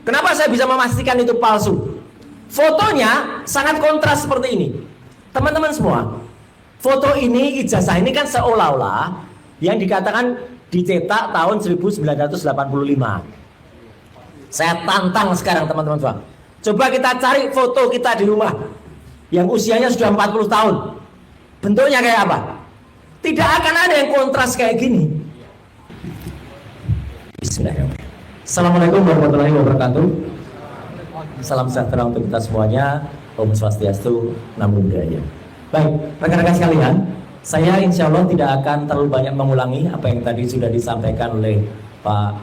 Kenapa saya bisa memastikan itu palsu? Fotonya sangat kontras seperti ini. Teman-teman semua, foto ini, ijazah ini kan seolah-olah yang dikatakan dicetak tahun 1985. Saya tantang sekarang teman-teman semua. Coba kita cari foto kita di rumah yang usianya sudah 40 tahun. Bentuknya kayak apa? Tidak akan ada yang kontras kayak gini. Bismillahirrahmanirrahim. Assalamualaikum warahmatullahi wabarakatuh. Salam sejahtera untuk kita semuanya. Om Swastiastu, Namo Buddhaya. Baik, rekan-rekan sekalian, saya insya Allah tidak akan terlalu banyak mengulangi apa yang tadi sudah disampaikan oleh Pak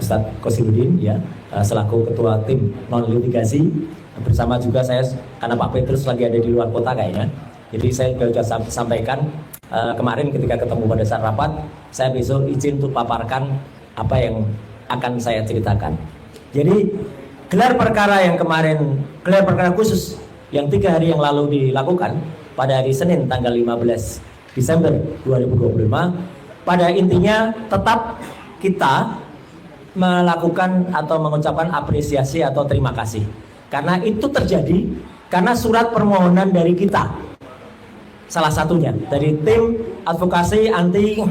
Ustadz Qosiduddin, ya, selaku ketua tim non litigasi. Bersama juga saya, karena Pak Petrus lagi ada di luar kota kayaknya. Jadi saya sudah sampaikan kemarin ketika ketemu pada saat rapat, saya besok izin untuk paparkan apa yang akan saya ceritakan. Jadi gelar perkara yang kemarin, gelar perkara khusus yang 3 hari yang lalu dilakukan pada hari Senin tanggal 15 Desember 2025, pada intinya tetap kita melakukan atau mengucapkan apresiasi atau terima kasih, karena itu terjadi karena surat permohonan dari kita, salah satunya dari tim advokasi anti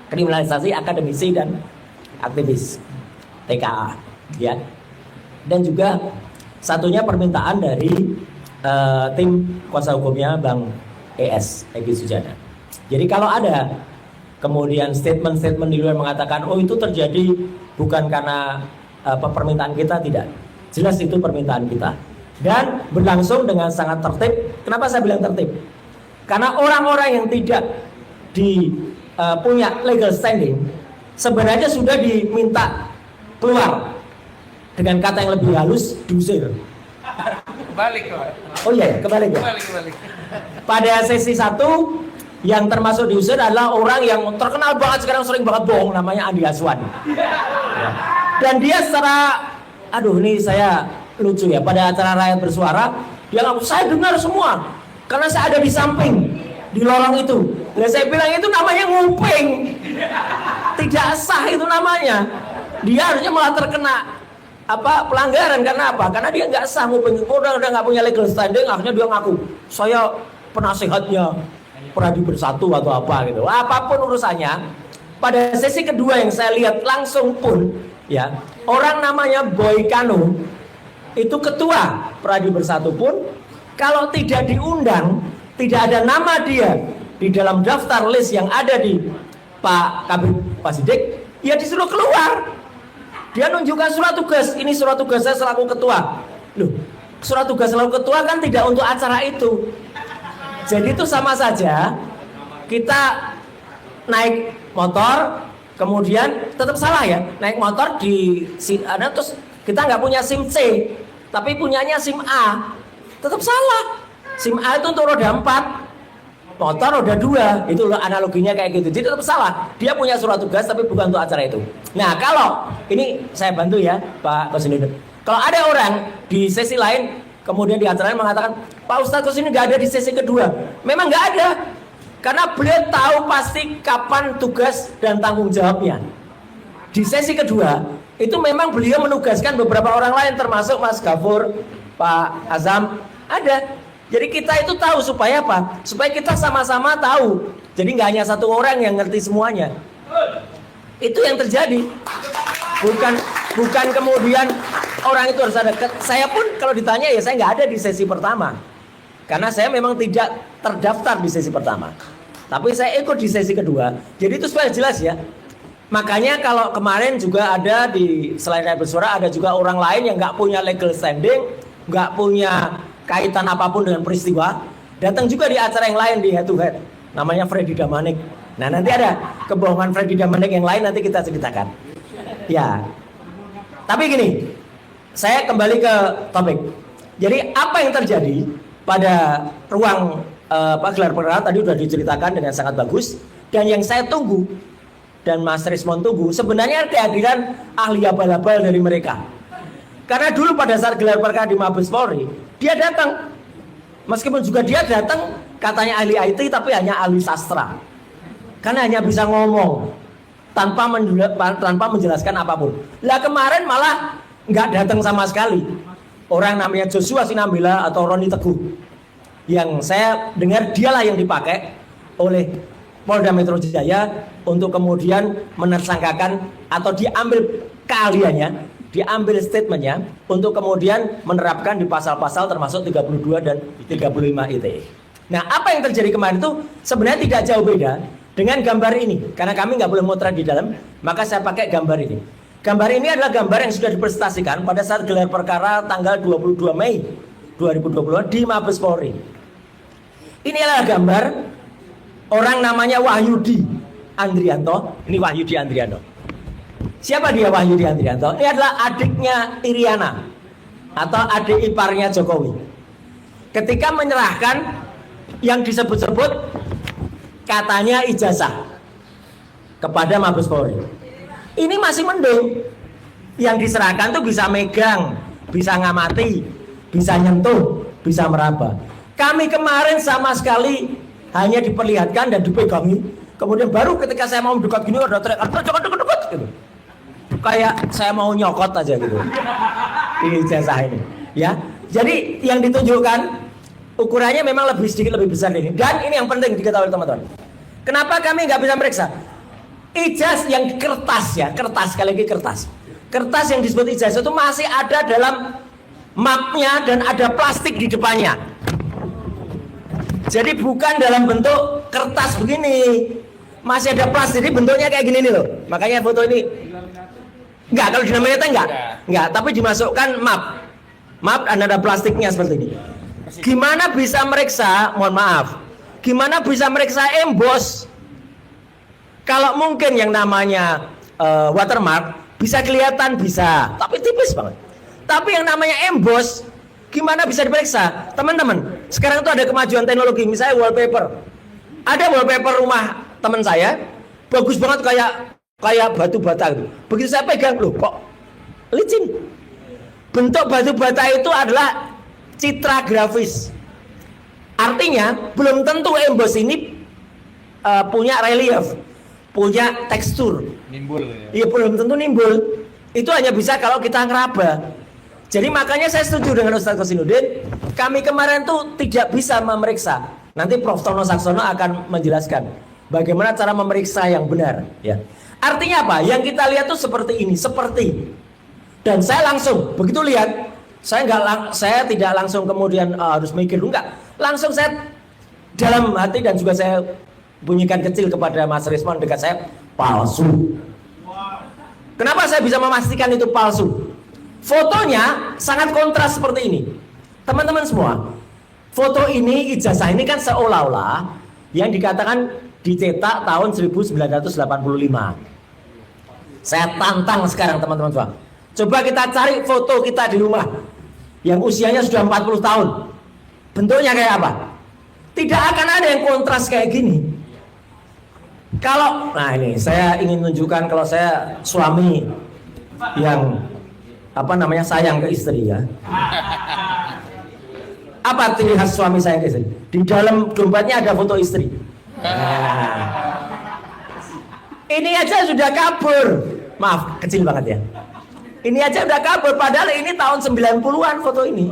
kriminalisasi akademisi dan aktivis TKA, ya, dan juga satunya permintaan dari tim kuasa hukumnya Bang ES Egy Sujana. Jadi kalau ada kemudian statement-statement di luar mengatakan oh itu terjadi bukan karena permintaan kita, tidak, jelas itu permintaan kita dan berlangsung dengan sangat tertib. Kenapa saya bilang tertib? Karena orang-orang yang tidak punya legal standing sebenarnya sudah diminta keluar, dengan kata yang lebih halus, diusir. Kebalik, Pak. Oh iya, kebalik ya. Kebalik. Pada sesi 1 yang termasuk diusir adalah orang yang terkenal banget sekarang, sering banget bohong, namanya Andi Aswan. Ya. Dan dia secara, aduh ini saya lucu ya, pada acara Rakyat Bersuara dia ngaku saya dengar semua karena saya ada di samping di lorong itu. Nah, saya bilang itu namanya nguping, tidak sah itu namanya. Dia harusnya malah terkena pelanggaran. Karena apa? Karena dia nggak sah nguping. Udah nggak punya legal standing, akhirnya dia ngaku saya penasehatnya Pradi Bersatu atau apa gitu. Apapun urusannya. Pada sesi kedua yang saya lihat langsung pun, ya, orang namanya Boy Kano itu ketua Pradi Bersatu pun kalau tidak diundang, tidak ada nama dia di dalam daftar list yang ada di Pak Kabid Pasidik, ya disuruh keluar. Dia nunjukkan surat tugas, ini surat tugas saya selaku ketua. Loh, surat tugas selaku ketua kan tidak untuk acara itu. Jadi itu sama saja kita naik motor, kemudian tetap salah ya, naik motor terus kita nggak punya SIM C, tapi punyanya SIM A, tetap salah. SIM A itu untuk roda 4, motor roda 2, itu analoginya kayak gitu. Jadi tetap salah. Dia punya surat tugas tapi bukan untuk acara itu. Nah, kalau ini saya bantu ya Pak Qosiduddin. Kalau ada orang di sesi lain kemudian di acara lain mengatakan Pak Ustadz Qosiduddin nggak ada di sesi kedua, memang nggak ada. Karena beliau tahu pasti kapan tugas dan tanggung jawabnya. Di sesi kedua itu memang beliau menugaskan beberapa orang lain termasuk Mas Gafur, Pak Azam, ada. Jadi kita itu tahu supaya apa? Supaya kita sama-sama tahu. Jadi nggak hanya satu orang yang ngerti semuanya. Itu yang terjadi. Bukan kemudian orang itu harus ada. Saya pun kalau ditanya ya saya nggak ada di sesi pertama. Karena saya memang tidak terdaftar di sesi pertama. Tapi saya ikut di sesi kedua. Jadi itu supaya jelas ya. Makanya kalau kemarin juga ada di selain Rakyat Bersuara ada juga orang lain yang nggak punya legal standing, nggak punya kaitan apapun dengan peristiwa, datang juga di acara yang lain di head to head, namanya Freddy Damanik. Nah nanti ada kebohongan Freddy Damanik yang lain nanti kita ceritakan. Ya, tapi gini, saya kembali ke topik. Jadi apa yang terjadi pada ruang gelar perkara tadi sudah diceritakan dengan sangat bagus, dan yang saya tunggu dan Mas Rismon tunggu sebenarnya kehadiran ahli abal-abal dari mereka. Karena dulu pada saat gelar perkara di Mabes Polri, dia datang. Meskipun juga dia datang katanya ahli IT tapi hanya ahli sastra. Karena hanya bisa ngomong. tanpa menjelaskan apapun. Lah kemarin malah nggak datang sama sekali. Orang namanya Joshua Sinambela atau Roni Teguh, yang saya dengar dialah yang dipakai oleh Polda Metro Jaya untuk kemudian menersangkakan atau diambil keahliannya, diambil statementnya untuk kemudian menerapkan di pasal-pasal termasuk 32 dan 35 ITE. Nah, apa yang terjadi kemarin itu sebenarnya tidak jauh beda dengan gambar ini. Karena kami nggak boleh motret di dalam, maka saya pakai gambar ini. Gambar ini adalah gambar yang sudah dipresentasikan pada saat gelar perkara tanggal 22 Mei 2020 di Mabes Polri. Ini adalah gambar orang namanya Wahyudi Andrianto. Ini Wahyudi Andrianto. Siapa dia Wahyudi Andrianto? Ini adalah adiknya Iriana atau adik iparnya Jokowi. Ketika menyerahkan yang disebut-sebut katanya ijazah kepada Mabes Polri. Ini masih mending. Yang diserahkan tuh bisa megang, bisa ngamati, bisa nyentuh, bisa meraba. Kami kemarin sama sekali hanya diperlihatkan dan dipegangi. Kemudian baru ketika saya mau dekat gini ada teriak, jangan dekat-dekat gitu. Kayak saya mau nyokot aja gitu. Ini ijazah ini, ya. Jadi yang ditunjukkan ukurannya memang sedikit lebih besar ini. Dan ini yang penting diketahui teman-teman. Kenapa kami nggak bisa meriksa? Ijazah yang kertas ya, kertas sekali lagi kertas. Kertas yang disebut ijazah itu masih ada dalam mapnya dan ada plastik di depannya. Jadi bukan dalam bentuk kertas begini, masih ada plastik. Jadi bentuknya kayak gini nih loh. Makanya foto ini enggak, kalau dinamanya enggak, tapi dimasukkan map dan ada plastiknya seperti ini. Gimana bisa meriksa? Mohon maaf. Gimana bisa meriksa emboss? Kalau mungkin yang namanya watermark bisa kelihatan bisa, tapi tipis banget. Tapi yang namanya emboss gimana bisa diperiksa? Teman-teman, sekarang itu ada kemajuan teknologi, misalnya wallpaper. Ada wallpaper rumah teman saya, bagus banget kayak batu bata gitu. Begitu saya pegang, loh kok licin. Bentuk batu bata itu adalah citra grafis. Artinya belum tentu emboss ini punya relief, punya tekstur. Nimbul. Iya, belum tentu nimbul. Itu hanya bisa kalau kita ngeraba. Jadi makanya saya setuju dengan Ustaz Kosinudin. Kami kemarin tuh tidak bisa memeriksa. Nanti Prof. Tono Saksono akan menjelaskan bagaimana cara memeriksa yang benar. Ya. Artinya apa? Yang kita lihat tuh seperti ini, seperti. Dan saya langsung begitu lihat, saya tidak langsung kemudian harus mikir enggak. Langsung saya dalam hati dan juga saya bunyikan kecil kepada Mas Rismon dekat saya, palsu. Kenapa saya bisa memastikan itu palsu? Fotonya sangat kontras seperti ini. Teman-teman semua, foto ini, ijazah ini kan seolah-olah yang dikatakan dicetak tahun 1985. Saya tantang sekarang teman-teman semua. Coba kita cari foto kita di rumah yang usianya sudah 40 tahun. Bentuknya kayak apa? Tidak akan ada yang kontras kayak gini. Nah ini saya ingin tunjukkan kalau saya suami yang sayang ke istri ya. Apa ciri khas suami sayang ke istri? Di dalam dompetnya ada foto istri. Nah, ini aja sudah kabur. Maaf, kecil banget ya. Ini aja udah kabur, padahal ini tahun 90-an foto ini.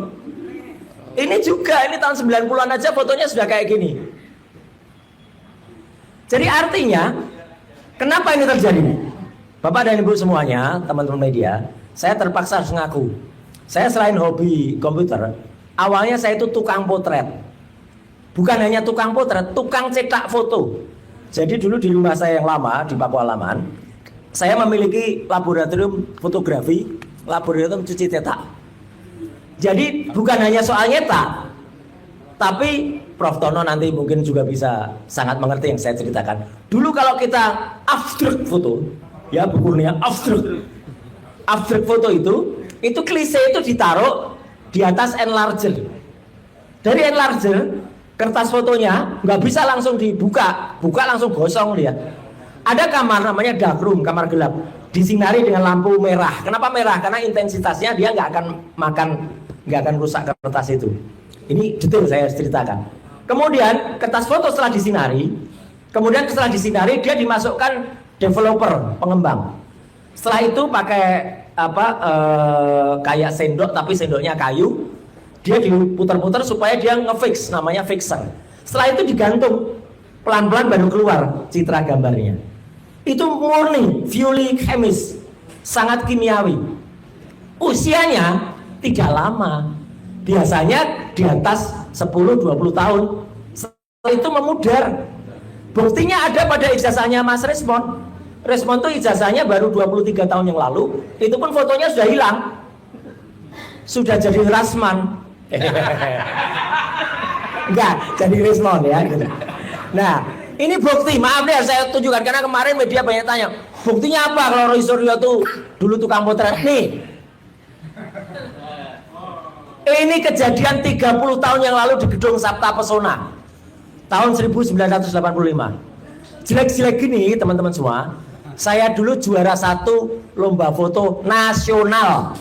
Ini juga, ini tahun 90-an aja fotonya sudah kayak gini. Jadi artinya, kenapa ini terjadi? Bapak dan Ibu semuanya, teman-teman media, saya terpaksa harus ngaku. Saya selain hobi komputer, awalnya saya itu tukang potret. Bukan hanya tukang potret, tukang cetak foto. Jadi dulu di rumah saya yang lama, di Pakualaman, saya memiliki laboratorium fotografi, laboratorium cuci cetak. Jadi bukan hanya soal nyetak, tapi Prof. Tono nanti mungkin juga bisa sangat mengerti yang saya ceritakan. Dulu kalau kita abstrak foto, ya bukunya abstrak foto itu klise itu ditaruh di atas enlarger. Dari enlarger, kertas fotonya nggak bisa langsung dibuka, buka langsung gosong dia. Ada kamar namanya dark room, kamar gelap, disinari dengan lampu merah. Kenapa merah? Karena intensitasnya dia nggak akan rusak kertas itu. Ini detail saya ceritakan. Kemudian kertas foto setelah disinari dia dimasukkan developer, pengembang. Setelah itu pakai kayak sendok tapi sendoknya kayu, dia diputar-putar supaya dia ngefix, namanya fixer. Setelah itu digantung, pelan-pelan baru keluar citra gambarnya. Itu murni Violi Chemis, sangat kimiawi. Usianya tidak lama, biasanya di atas 10-20 tahun. Setelah itu memudar. Buktinya ada pada ijazahnya Mas Resmond. Resmond itu ijazahnya baru 23 tahun yang lalu, itu pun fotonya sudah hilang. Sudah jadi Rasman. Enggak, jadi Resmond ya gitu. Nah, ini bukti, maaf nih saya tunjukkan karena kemarin media banyak tanya, buktinya apa kalau Roy Suryo tuh dulu tukang potret nih. Ini kejadian 30 tahun yang lalu di gedung Sabta Pesona. Tahun 1985. Jelek-jelek gini teman-teman semua. Saya dulu juara 1 lomba foto nasional.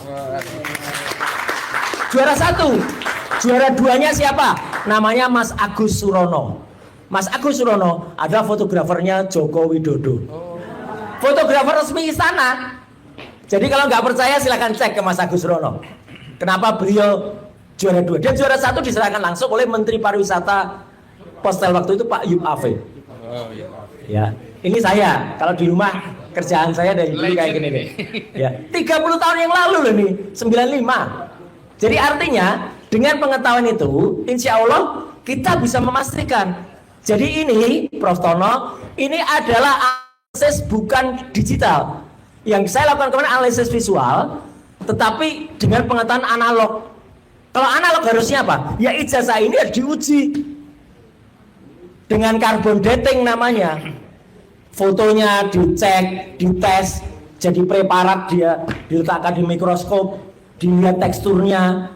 Juara 1. Juara 2-nya siapa? Namanya Mas Agus Surono. Mas Agus Surono adalah fotografernya Joko Widodo. Fotografer resmi istana. Jadi kalau nggak percaya silakan cek ke Mas Agus Surono. Kenapa beliau juara 2? Dia juara 1 diserahkan langsung oleh Menteri Pariwisata Postel waktu itu Pak Yub Ave. Ya, ini saya. Kalau di rumah kerjaan saya dari dulu kayak gini nih. Ya, 30 tahun yang lalu loh nih, 95. Jadi artinya dengan pengetahuan itu, insya Allah kita bisa memastikan. Jadi ini, Prof. Tono, ini adalah analisis bukan digital. Yang saya lakukan kemarin analisis visual, tetapi dengan pengetahuan analog. Kalau analog harusnya apa? Ya ijazah ini harus diuji dengan carbon dating namanya. Fotonya dicek, dites, jadi preparat, dia diletakkan di mikroskop, dilihat teksturnya.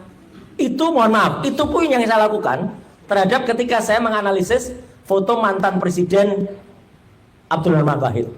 Itu mohon maaf, itu pun yang saya lakukan terhadap ketika saya menganalisis foto mantan Presiden Abdul Rahman Wahid.